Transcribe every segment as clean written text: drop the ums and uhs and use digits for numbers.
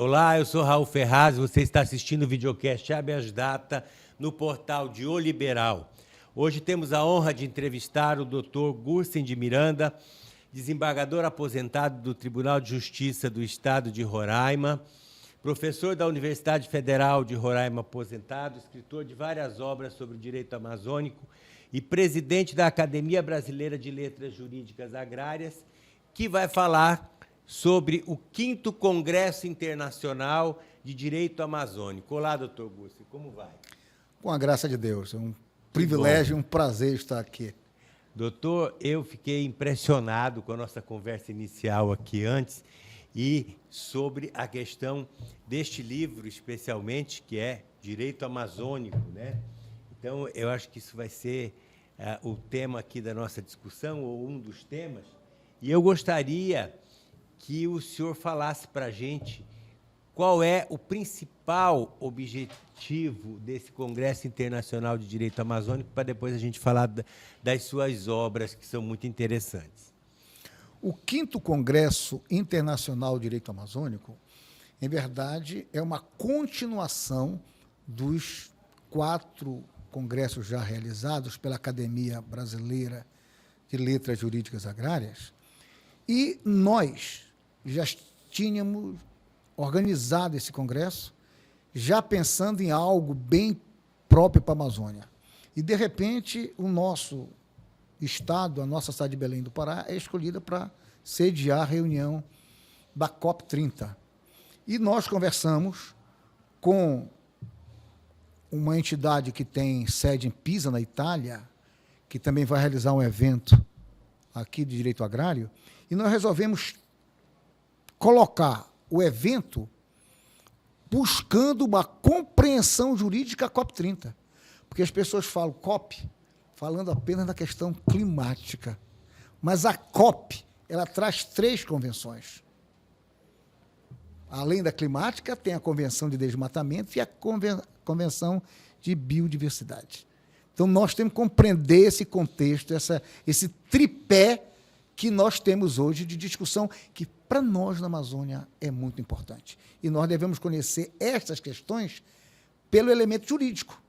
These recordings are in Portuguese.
Olá, eu sou Raul Ferraz, você está assistindo o videocast Habeas Data no portal de O Liberal. Hoje temos a honra de entrevistar o Dr. Gursen de Miranda, desembargador aposentado do Tribunal de Justiça do Estado de Roraima, professor da Universidade Federal de Roraima aposentado, escritor de várias obras sobre o direito amazônico e presidente da Academia Brasileira de Letras Jurídicas Agrárias, que vai falar sobre o 5º Congresso Internacional de Direito Amazônico. Olá, doutor Gursen, como vai? Com a graça de Deus, é um privilégio, um prazer estar aqui. Doutor, eu fiquei impressionado com a nossa conversa inicial aqui antes e sobre a questão deste livro, especialmente, que é Direito Amazônico, né? Então, eu acho que isso vai ser o tema aqui da nossa discussão, ou um dos temas, e eu gostaria que o senhor falasse para a gente qual é o principal objetivo desse Congresso Internacional de Direito Amazônico, para depois a gente falar das suas obras, que são muito interessantes. O 5º Congresso Internacional de Direito Amazônico, em verdade, é uma continuação dos 4 congressos já realizados pela Academia Brasileira de Letras Jurídicas Agrárias, e nós já tínhamos organizado esse congresso, já pensando em algo bem próprio para a Amazônia. E, de repente, o nosso estado, a nossa cidade de Belém do Pará, é escolhida para sediar a reunião da COP30. E nós conversamos com uma entidade que tem sede em Pisa, na Itália, que também vai realizar um evento aqui de direito agrário, e nós resolvemos colocar o evento buscando uma compreensão jurídica COP30. Porque as pessoas falam COP, falando apenas da questão climática. Mas a COP, ela traz 3 convenções. Além da climática, tem a Convenção de Desmatamento e a Convenção de Biodiversidade. Então, nós temos que compreender esse contexto, esse tripé que nós temos hoje de discussão, que para nós na Amazônia é muito importante. E nós devemos conhecer estas questões pelo elemento jurídico.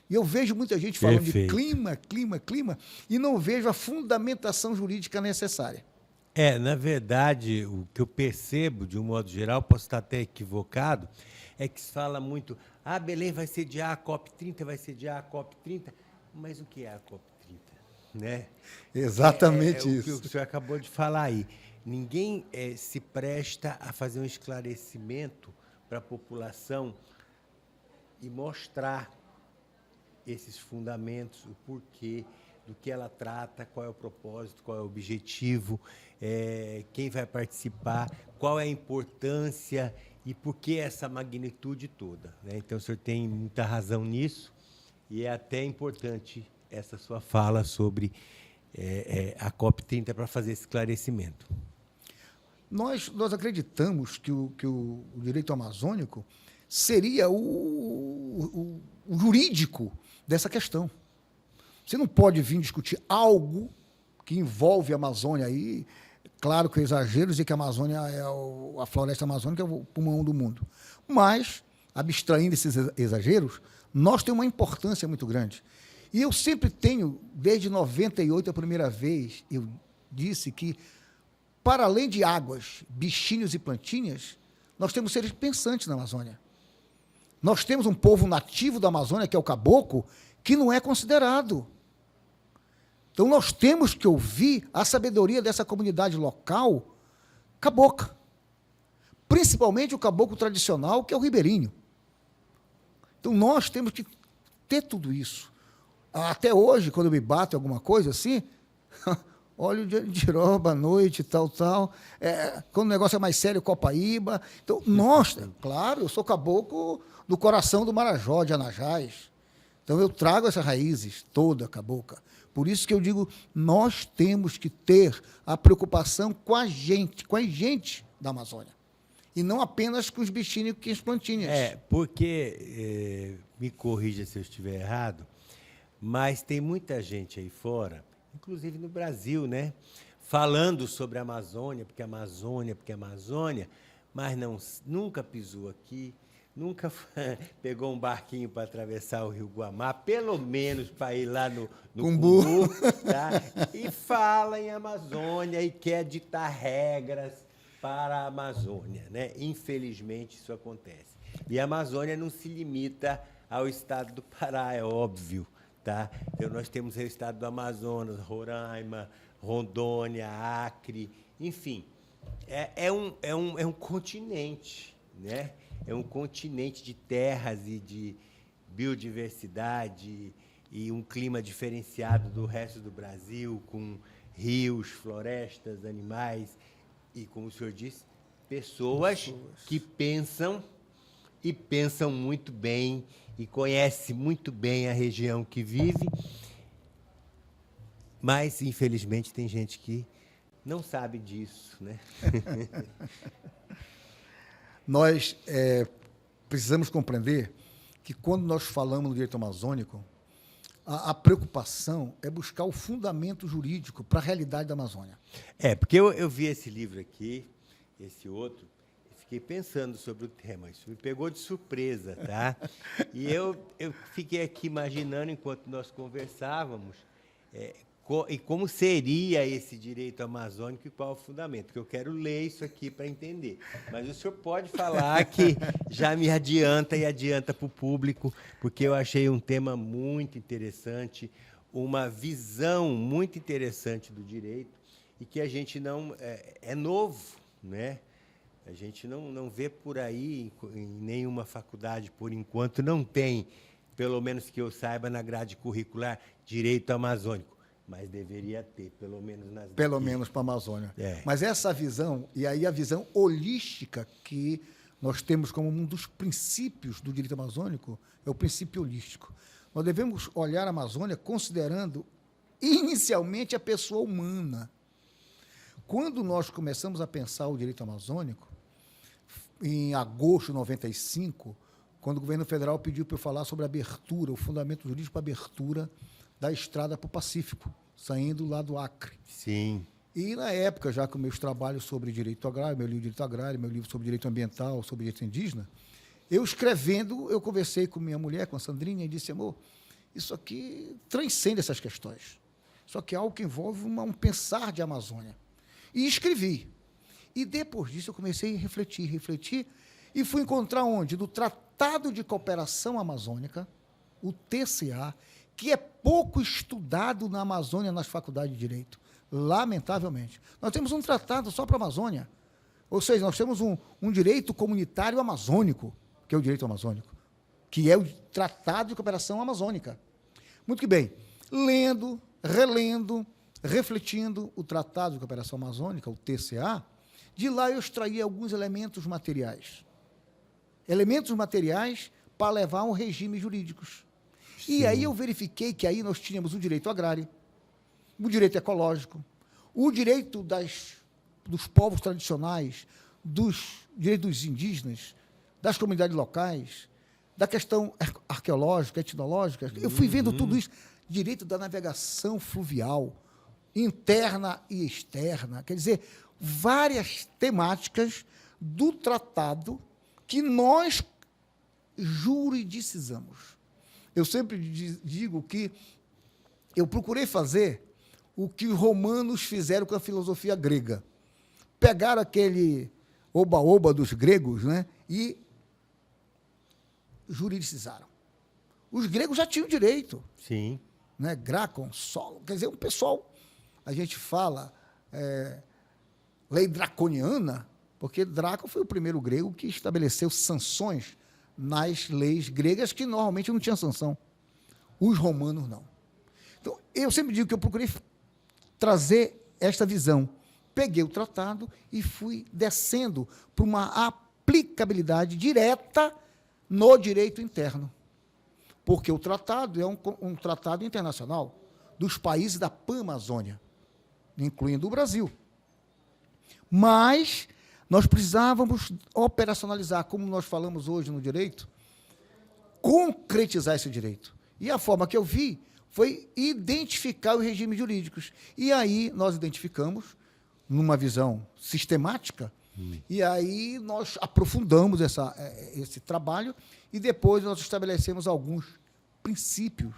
E eu vejo muita gente falando de clima, e não vejo a fundamentação jurídica necessária. Na verdade, o que eu percebo, de um modo geral, posso estar até equivocado, é que se fala muito, Belém vai sediar a COP30, vai sediar a COP30, mas o que é a COP30? Né? Exatamente isso. O que o senhor acabou de falar aí. Ninguém se presta a fazer um esclarecimento para a população e mostrar esses fundamentos, o porquê, do que ela trata, qual é o propósito, qual é o objetivo, quem vai participar, qual é a importância e por que essa magnitude toda, né? Então, o senhor tem muita razão nisso e é até importante essa sua fala sobre a COP30 para fazer esse esclarecimento. Nós acreditamos que o direito amazônico seria o jurídico dessa questão. Você não pode vir discutir algo que envolve a Amazônia aí, claro que exageros e que a Amazônia a floresta amazônica é o pulmão do mundo. Mas, abstraindo esses exageros, nós temos uma importância muito grande. E eu sempre tenho, desde 98, a primeira vez, eu disse que, para além de águas, bichinhos e plantinhas, nós temos seres pensantes na Amazônia. Nós temos um povo nativo da Amazônia, que é o caboclo, que não é considerado. Então, nós temos que ouvir a sabedoria dessa comunidade local cabocla. Principalmente o caboclo tradicional, que é o ribeirinho. Então, nós temos que ter tudo isso. Até hoje, quando eu me bato em alguma coisa assim, olha o Jandiroba à noite, tal. Quando o negócio é mais sério, Copaíba. Então, nós, claro, eu sou caboclo do coração do Marajó, de Anajás. Então, eu trago essas raízes toda cabocla. Por isso que eu digo, nós temos que ter a preocupação com a gente da Amazônia. E não apenas com os bichinhos e as plantinhas. Porque, me corrija se eu estiver errado, mas tem muita gente aí fora, inclusive no Brasil, né, falando sobre a Amazônia, porque a Amazônia, mas nunca pisou aqui, nunca pegou um barquinho para atravessar o Rio Guamá, pelo menos para ir lá no Cumbu, tá? E fala em Amazônia e quer ditar regras para a Amazônia, né? Infelizmente, isso acontece. E a Amazônia não se limita ao estado do Pará, é óbvio, tá? Então, nós temos o estado do Amazonas, Roraima, Rondônia, Acre, enfim, é um continente, né? É um continente de terras e de biodiversidade e um clima diferenciado do resto do Brasil, com rios, florestas, animais e, como o senhor disse, pessoas que pensam e pensam muito bem e conhecem muito bem a região que vive, mas, infelizmente, tem gente que não sabe disso, né? Nós precisamos compreender que, quando nós falamos no direito amazônico, a preocupação é buscar o fundamento jurídico para a realidade da Amazônia. Porque eu vi esse livro aqui, esse outro, e fiquei pensando sobre o tema. Isso me pegou de surpresa, tá? E eu fiquei aqui imaginando, enquanto nós conversávamos, e como seria esse direito amazônico e qual o fundamento, porque eu quero ler isso aqui para entender. Mas o senhor pode falar que já me adianta e adianta para o público, porque eu achei um tema muito interessante, uma visão muito interessante do direito, e que a gente não... é novo, né? A gente não vê por aí, em nenhuma faculdade, por enquanto, não tem, pelo menos que eu saiba, na grade curricular, direito amazônico. Mas deveria ter, pelo menos nas... Pelo menos para a Amazônia. Mas essa visão, e aí a visão holística que nós temos como um dos princípios do direito amazônico, é o princípio holístico. Nós devemos olhar a Amazônia considerando, inicialmente, a pessoa humana. Quando nós começamos a pensar o direito amazônico, em agosto de 95, quando o governo federal pediu para eu falar sobre a abertura, o fundamento jurídico para a abertura da estrada para o Pacífico, saindo lá do Acre. Sim. E, na época, já com meus trabalhos sobre direito agrário, meu livro de direito agrário, meu livro sobre direito ambiental, sobre direito indígena, eu escrevendo, eu conversei com minha mulher, com a Sandrinha, e disse, amor, isso aqui transcende essas questões. Isso aqui é algo que envolve um pensar de Amazônia. E escrevi. E, depois disso, eu comecei a refletir, e fui encontrar onde? No Tratado de Cooperação Amazônica, o TCA, que é pouco estudado na Amazônia, nas faculdades de Direito, lamentavelmente. Nós temos um tratado só para a Amazônia, ou seja, nós temos um direito comunitário amazônico, que é o direito amazônico, que é o Tratado de Cooperação Amazônica. Muito que bem, lendo, relendo, refletindo o Tratado de Cooperação Amazônica, o TCA, de lá eu extraí alguns elementos materiais. Elementos materiais para levar a um regime jurídicos. Sim. E aí eu verifiquei que aí nós tínhamos o direito agrário, o direito ecológico, o direito dos povos tradicionais, direito dos indígenas, das comunidades locais, da questão arqueológica, etnológica. Eu fui vendo tudo isso. Direito da navegação fluvial, interna e externa. Quer dizer, várias temáticas do tratado que nós juridicizamos. Eu sempre digo que eu procurei fazer o que os romanos fizeram com a filosofia grega. Pegaram aquele oba-oba dos gregos, né, e juridicizaram. Os gregos já tinham direito. Sim. Né, Grácon, Solo, quer dizer, um pessoal, a gente fala lei draconiana, porque Drácon foi o primeiro grego que estabeleceu sanções nas leis gregas, que normalmente não tinham sanção. Os romanos não. Então, eu sempre digo que eu procurei trazer esta visão. Peguei o tratado e fui descendo para uma aplicabilidade direta no direito interno. Porque o tratado é um tratado internacional dos países da Pan-Amazônia, incluindo o Brasil. Mas nós precisávamos operacionalizar, como nós falamos hoje no direito, concretizar esse direito. E a forma que eu vi foi identificar os regimes jurídicos. E aí nós identificamos, numa visão sistemática, E aí nós aprofundamos esse trabalho e depois nós estabelecemos alguns princípios,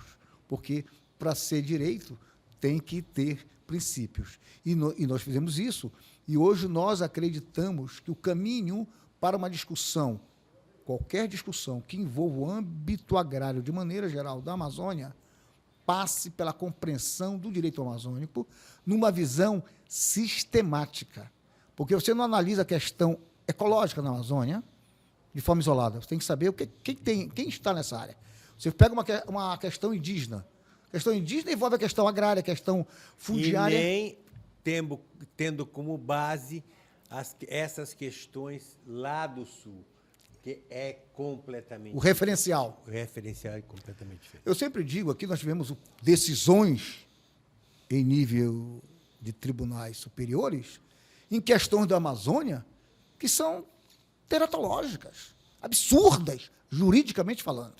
porque para ser direito tem que ter princípios. E nós fizemos isso, e hoje nós acreditamos que o caminho para uma discussão, qualquer discussão que envolva o âmbito agrário de maneira geral da Amazônia, passe pela compreensão do direito amazônico numa visão sistemática. Porque você não analisa a questão ecológica na Amazônia de forma isolada. Você tem que saber quem está nessa área. Você pega uma questão indígena. A questão indígena envolve a questão agrária, a questão fundiária. E nem tendo como base essas questões lá do Sul, que é completamente... O referencial. O referencial é completamente diferente. Eu sempre digo, aqui nós tivemos decisões em nível de tribunais superiores em questões da Amazônia que são teratológicas, absurdas, juridicamente falando.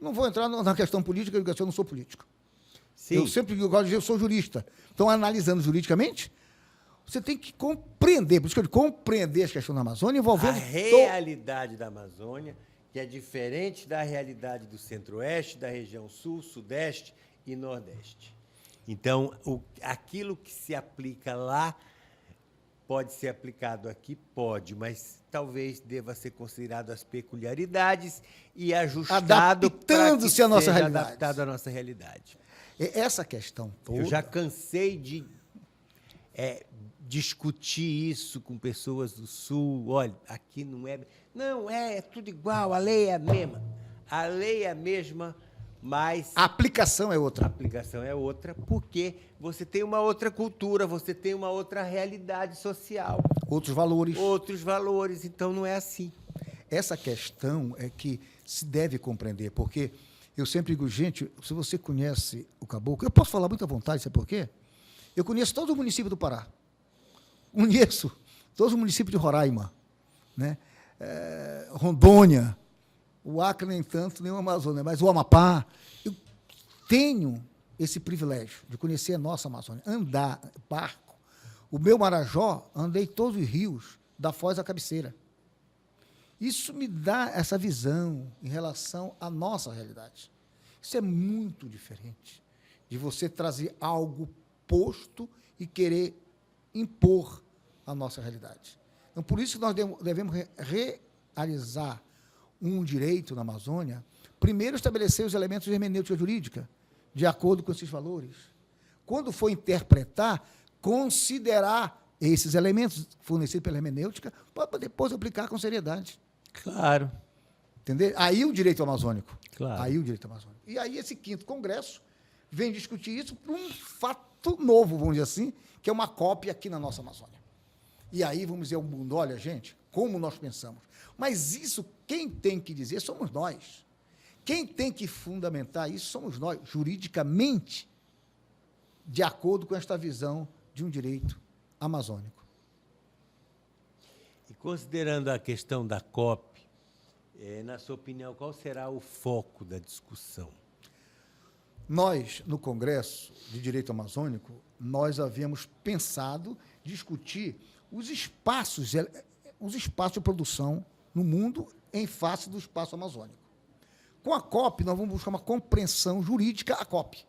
Não vou entrar na questão política, porque eu não sou político. Sim. Eu sempre digo, eu sou jurista. Então, analisando juridicamente, você tem que compreender, por isso que eu digo, compreender as questões da Amazônia envolvendo... A realidade da Amazônia, que é diferente da realidade do Centro-Oeste, da região Sul, Sudeste e Nordeste. Então, aquilo que se aplica lá pode ser aplicado aqui? Pode, mas talvez deva ser considerado as peculiaridades e ajustado adaptando-se à nossa realidade. Adaptado à nossa realidade. Essa questão toda... Eu já cansei de discutir isso com pessoas do Sul. Olha, aqui não é... Não, é tudo igual, a lei é a mesma. A lei é a mesma, mas... A aplicação é outra. A aplicação é outra, porque você tem uma outra cultura, você tem uma outra realidade social. Outros valores. Outros valores, então não é assim. Essa questão é que se deve compreender, porque eu sempre digo, gente, se você conhece o Caboclo, eu posso falar muito à vontade, sabe por quê? Eu conheço todo o município do Pará. Conheço todos os municípios de Roraima, né? Rondônia, o Acre nem tanto, nem o Amazônia, mas o Amapá. Eu tenho esse privilégio de conhecer a nossa Amazônia, andar, barco. O meu Marajó, andei todos os rios, da Foz à cabeceira. Isso me dá essa visão em relação à nossa realidade. Isso é muito diferente de você trazer algo posto e querer impor a nossa realidade. Então, por isso que nós devemos realizar um direito na Amazônia, primeiro estabelecer os elementos de hermenêutica jurídica, de acordo com esses valores. Quando for interpretar, considerar esses elementos fornecidos pela hermenêutica, para depois aplicar com seriedade. Claro. Entender? Aí o direito amazônico. Claro. Aí o direito amazônico. E aí esse 5º Congresso vem discutir isso por um fato novo, vamos dizer assim, que é uma cópia aqui na nossa Amazônia. E aí vamos dizer ao mundo, olha, gente, como nós pensamos. Mas isso, quem tem que dizer somos nós. Quem tem que fundamentar isso somos nós, juridicamente, de acordo com esta visão de um direito amazônico. E considerando a questão da COP, na sua opinião, qual será o foco da discussão? Nós, no Congresso de Direito Amazônico, nós havíamos pensado discutir os espaços de produção no mundo em face do espaço amazônico. Com a COP, nós vamos buscar uma compreensão jurídica à COP.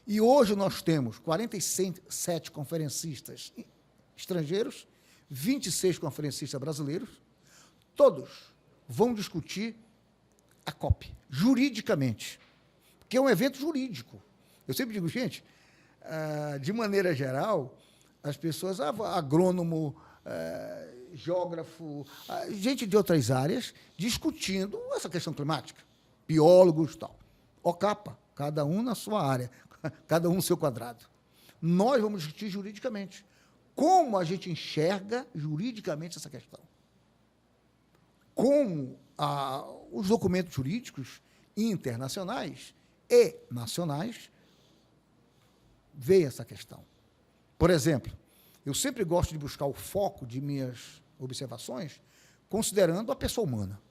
E hoje nós temos 47 conferencistas estrangeiros, 26 conferencistas brasileiros, todos vão discutir a COP, juridicamente, porque é um evento jurídico. Eu sempre digo, gente, de maneira geral, as pessoas, agrônomo, geógrafo, gente de outras áreas, discutindo essa questão climática, biólogos e tal. Capa, cada um na sua área, cada um no seu quadrado. Nós vamos discutir juridicamente. Como a gente enxerga juridicamente essa questão? Como os documentos jurídicos internacionais e nacionais veem essa questão. Por exemplo, eu sempre gosto de buscar o foco de minhas observações considerando a pessoa humana.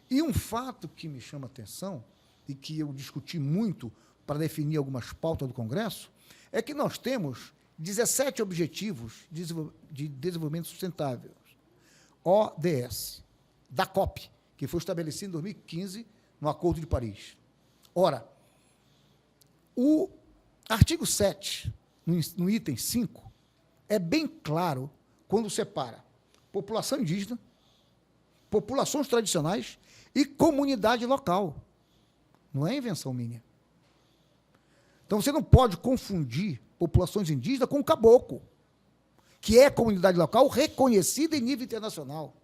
E um fato que me chama a atenção e que eu discuti muito para definir algumas pautas do Congresso é que nós temos 17 Objetivos de Desenvolvimento Sustentável, ODS, da COP, que foi estabelecido em 2015 no Acordo de Paris. Ora, o artigo 7, no item 5, é bem claro quando separa população indígena, populações tradicionais e comunidade local. Não é invenção minha. Então, você não pode confundir populações indígenas com o caboclo, que é comunidade local reconhecida em nível internacional.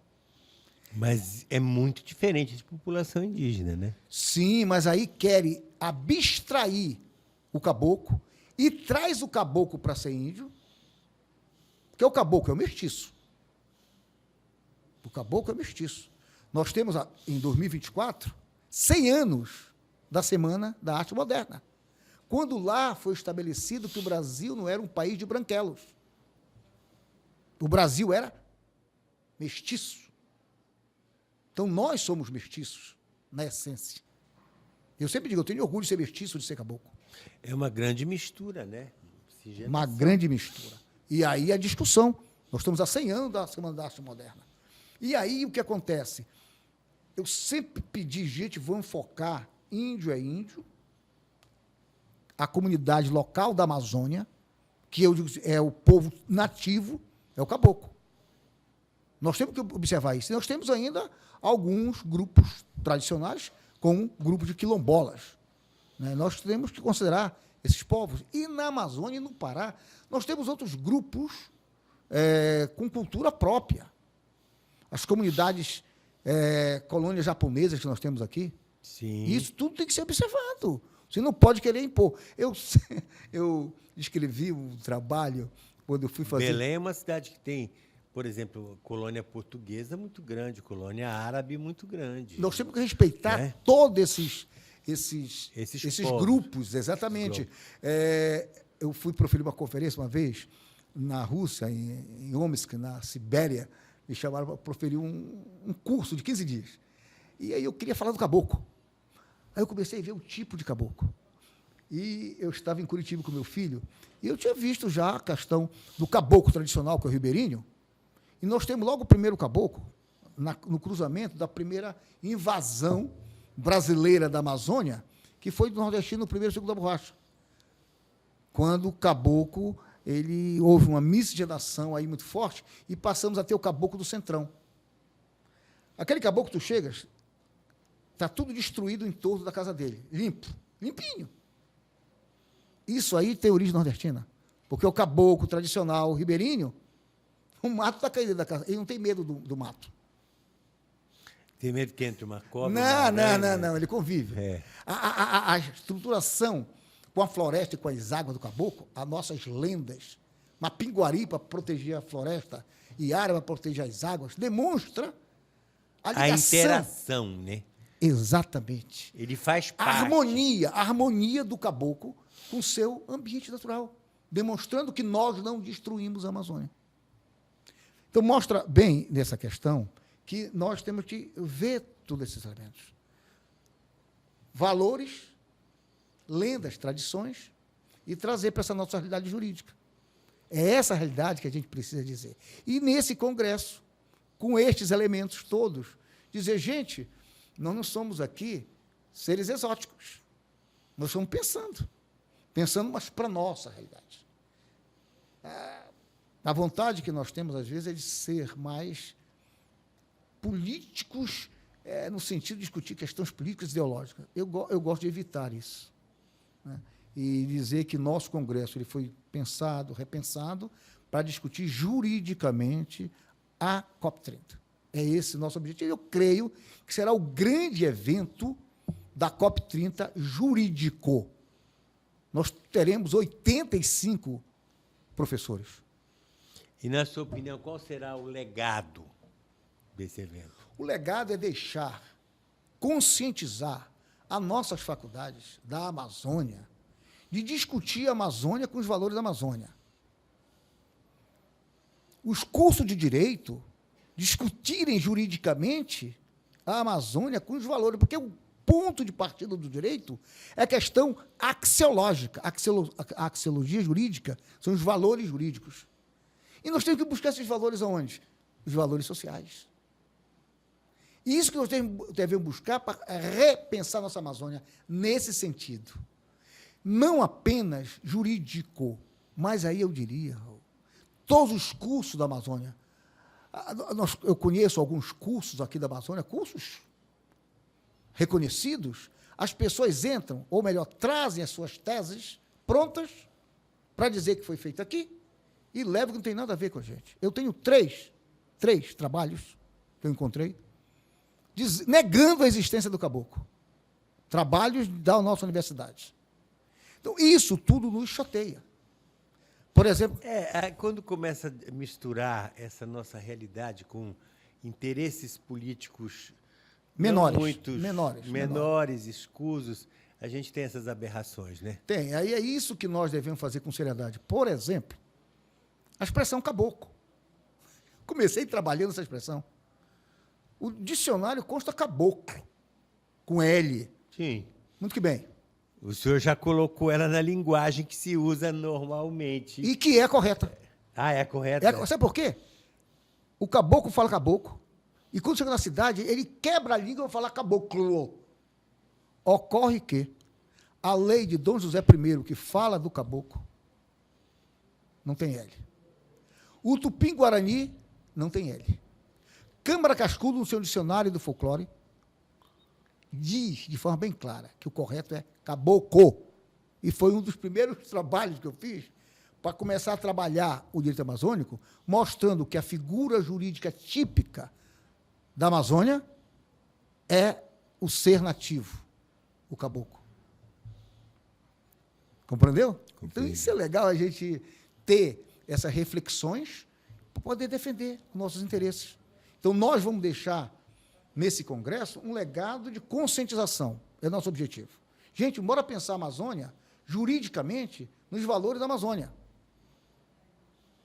Mas é muito diferente de população indígena, né? Sim, mas aí querem abstrair o caboclo e traz o caboclo para ser índio, porque o caboclo é o mestiço. O caboclo é mestiço. Nós temos, em 2024, 100 anos da Semana da Arte Moderna, quando lá foi estabelecido que o Brasil não era um país de branquelos. O Brasil era mestiço. Então, nós somos mestiços, na essência. Eu sempre digo, eu tenho orgulho de ser mestiço, de ser caboclo. É uma grande mistura, né? Uma grande mistura. E aí a discussão. Nós estamos há 100 anos da Semana da Arte Moderna. E aí o que acontece? Eu sempre pedi, gente, vamos focar, índio é índio, a comunidade local da Amazônia, que eu digo, é o povo nativo, é o caboclo. Nós temos que observar isso. Nós temos ainda alguns grupos tradicionais, como o grupo de quilombolas. Né? Nós temos que considerar esses povos. E na Amazônia e no Pará, nós temos outros grupos com cultura própria. As comunidades colônias japonesas que nós temos aqui. Sim. Isso tudo tem que ser observado. Você não pode querer impor. Eu escrevi um trabalho quando eu fui fazer... Belém é uma cidade que tem, por exemplo, colônia portuguesa muito grande, colônia árabe muito grande. Nós temos que respeitar todos esses povos. grupos, exatamente. Eu fui proferir uma conferência uma vez na Rússia, em Omsk, na Sibéria, me chamaram para proferir um curso de 15 dias. E aí eu queria falar do caboclo. Aí eu comecei a ver o tipo de caboclo. E eu estava em Curitiba com meu filho, e eu tinha visto já a questão do caboclo tradicional, que é o ribeirinho, e nós temos logo o primeiro caboclo, no cruzamento da primeira invasão brasileira da Amazônia, que foi do nordestino no primeiro ciclo da borracha. Quando o caboclo, houve uma miscigenação aí muito forte, e passamos a ter o caboclo do Centrão. Aquele caboclo que tu chegas, está tudo destruído em torno da casa dele, limpo, limpinho. Isso aí tem origem nordestina, porque o caboclo tradicional, o ribeirinho, o mato está caindo da casa, ele não tem medo do mato. Tem medo que entre uma cobra? Não, ele convive. A estruturação com a floresta e com as águas do caboclo, as nossas lendas, Mapinguari para proteger a floresta e área para proteger as águas, demonstra a ligação. A interação, né? Exatamente. Ele faz parte. A harmonia do caboclo com o seu ambiente natural, demonstrando que nós não destruímos a Amazônia. Então, mostra bem nessa questão que nós temos que ver todos esses elementos. Valores, lendas, tradições, e trazer para essa nossa realidade jurídica. É essa a realidade que a gente precisa dizer. E, nesse congresso, com estes elementos todos, dizer, gente, nós não somos aqui seres exóticos. Nós estamos pensando, mas para a nossa realidade. A vontade que nós temos, às vezes, é de ser mais políticos, no sentido de discutir questões políticas e ideológicas. Eu gosto de evitar isso. Né? E dizer que nosso Congresso ele foi pensado, repensado, para discutir juridicamente a COP30. É esse o nosso objetivo. Eu creio que será o grande evento da COP30 jurídico. Nós teremos 85 professores. E, na sua opinião, qual será o legado desse evento? O legado é deixar, conscientizar as nossas faculdades da Amazônia, de discutir a Amazônia com os valores da Amazônia. Os cursos de direito discutirem juridicamente a Amazônia com os valores, porque o ponto de partida do direito é a questão axiológica. A axiologia jurídica são os valores jurídicos. E nós temos que buscar esses valores aonde? Os valores sociais. E isso que nós devemos buscar para repensar nossa Amazônia nesse sentido. Não apenas jurídico, mas aí eu diria, todos os cursos da Amazônia. Eu conheço alguns cursos aqui da Amazônia, cursos reconhecidos, as pessoas entram, ou melhor, trazem as suas teses prontas para dizer que foi feito aqui e levam que não tem nada a ver com a gente. Eu tenho três trabalhos que eu encontrei, negando a existência do caboclo. Trabalhos da nossa universidade. Então, isso tudo nos chateia. Por exemplo... Quando começa a misturar essa nossa realidade com interesses políticos menores, escusos, a gente tem essas aberrações, né? Tem. Aí é isso que nós devemos fazer com seriedade. Por exemplo, a expressão caboclo. Comecei trabalhando essa expressão. O dicionário consta caboclo, com L. Sim. Muito que bem. O senhor já colocou ela na linguagem que se usa normalmente. E que é correta. É correta? Sabe por quê? O caboclo fala caboclo, e quando chega na cidade, ele quebra a língua e fala caboclo. Ocorre que a lei de Dom José I, que fala do caboclo, não tem L. O Tupim-Guarani não tem L. Câmara Cascudo, no seu dicionário do folclore, diz de forma bem clara que o correto é caboclo. E foi um dos primeiros trabalhos que eu fiz para começar a trabalhar o direito amazônico, mostrando que a figura jurídica típica da Amazônia é o ser nativo, o caboclo. Compreendeu? Compreendo. Então, isso é legal a gente ter essas reflexões para poder defender nossos interesses. Então, nós vamos deixar, nesse congresso, um legado de conscientização. É nosso objetivo. Gente, bora pensar a Amazônia, juridicamente, nos valores da Amazônia.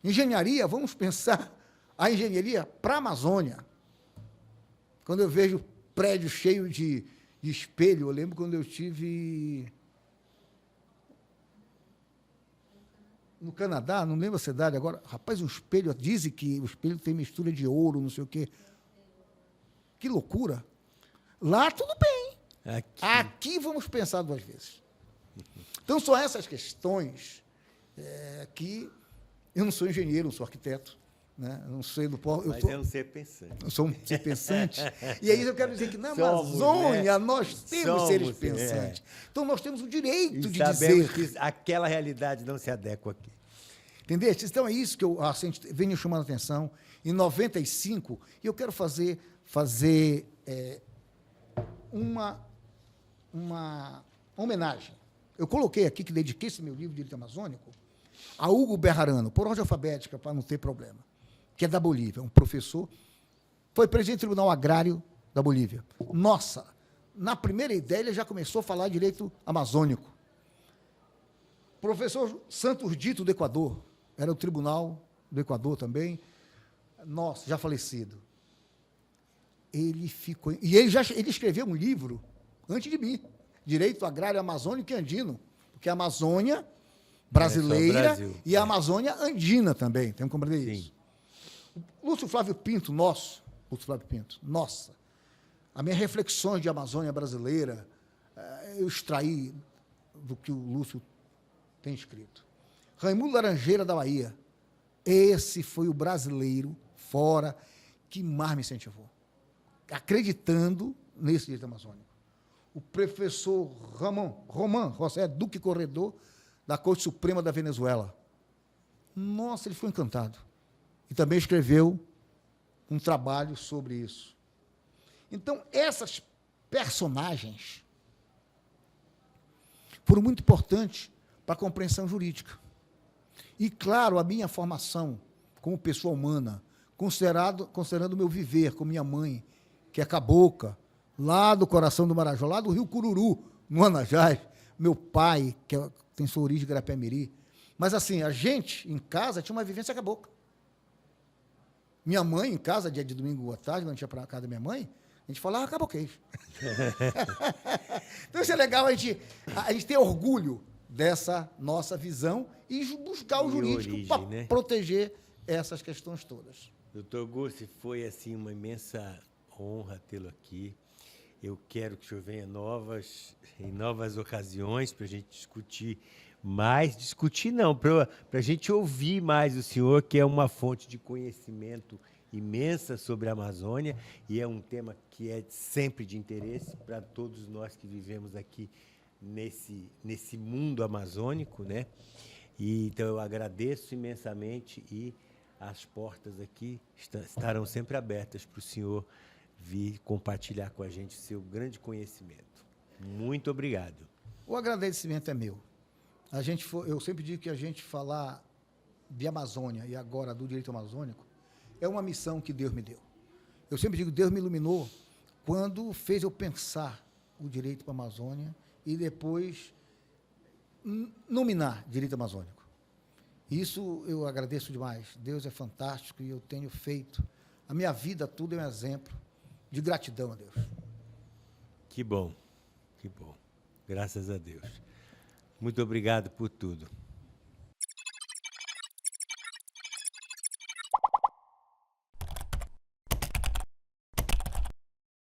Engenharia, vamos pensar a engenharia para a Amazônia. Quando eu vejo prédio cheio de espelho, eu lembro quando eu estive no Canadá, não lembro a cidade agora, rapaz, um espelho, dizem que o espelho tem mistura de ouro, não sei o quê. Que loucura. Lá tudo bem. Aqui vamos pensar duas vezes. Então, são essas questões que... Eu não sou engenheiro, não sou arquiteto, né? Eu não sei do... Mas é um ser pensante. Eu sou um ser pensante. E aí eu quero dizer que na Amazônia nós temos seres pensantes. Então, nós temos o direito de dizer... que aquela realidade não se adequa aqui. Entendeu? Então, é isso que eu venho chamando a atenção. Em 95, e eu quero fazer uma homenagem. Eu coloquei aqui que dediquei esse meu livro de direito amazônico a Hugo Bejarano, por ordem alfabética, para não ter problema, que é da Bolívia, um professor, foi presidente do Tribunal Agrário da Bolívia. Nossa, na primeira ideia ele já começou a falar direito amazônico. Professor Santos Dito, do Equador, era o Tribunal do Equador também, nossa, já falecido. Ele ficou... E ele escreveu um livro, antes de mim, Direito Agrário Amazônico e Andino, porque a Amazônia brasileira e a Amazônia andina também, temos que compreender isso. Lúcio Flávio Pinto, nossa, as minhas reflexões de Amazônia brasileira, eu extraí do que o Lúcio tem escrito. Raimundo Laranjeira, da Bahia, esse foi o brasileiro fora que mais me incentivou, acreditando nesse direito amazônico. O professor Román José Duque Corredor, da Corte Suprema da Venezuela. Nossa, ele foi encantado. E também escreveu um trabalho sobre isso. Então, essas personagens foram muito importantes para a compreensão jurídica. E, claro, a minha formação como pessoa humana, considerando o meu viver com minha mãe, que é cabocla, lá do coração do Marajó, lá do Rio Cururu, no Anajás, meu pai, que tem sua origem em Garapé-Miri. Mas, assim, a gente, em casa, tinha uma vivência cabocla. Minha mãe, em casa, dia de domingo à tarde, quando tinha para a casa da minha mãe, A gente fala, acabou o queijo. Então isso é legal, a gente ter orgulho dessa nossa visão e buscar o E jurídico origem, para né? proteger essas questões todas. Doutor Gursi, foi assim uma imensa honra tê-lo aqui. Eu quero que o senhor venha em novas ocasiões para a gente discutir mais. Discutir não, para a gente ouvir mais o senhor, que é uma fonte de conhecimento imensa sobre a Amazônia e é um tema que é sempre de interesse para todos nós que vivemos aqui nesse mundo amazônico, né? E, então eu agradeço imensamente e as portas aqui estarão sempre abertas para o senhor vir compartilhar com a gente seu grande conhecimento. Muito obrigado. O agradecimento é meu. Eu sempre digo que a gente falar de Amazônia e agora do direito amazônico é uma missão que Deus me deu. Eu sempre digo que Deus me iluminou quando fez eu pensar o direito para a Amazônia e depois nominar direito amazônico. Isso eu agradeço demais. Deus é fantástico e eu tenho feito. A minha vida, tudo é um exemplo de gratidão a Deus. Que bom, que bom. Graças a Deus. Muito obrigado por tudo.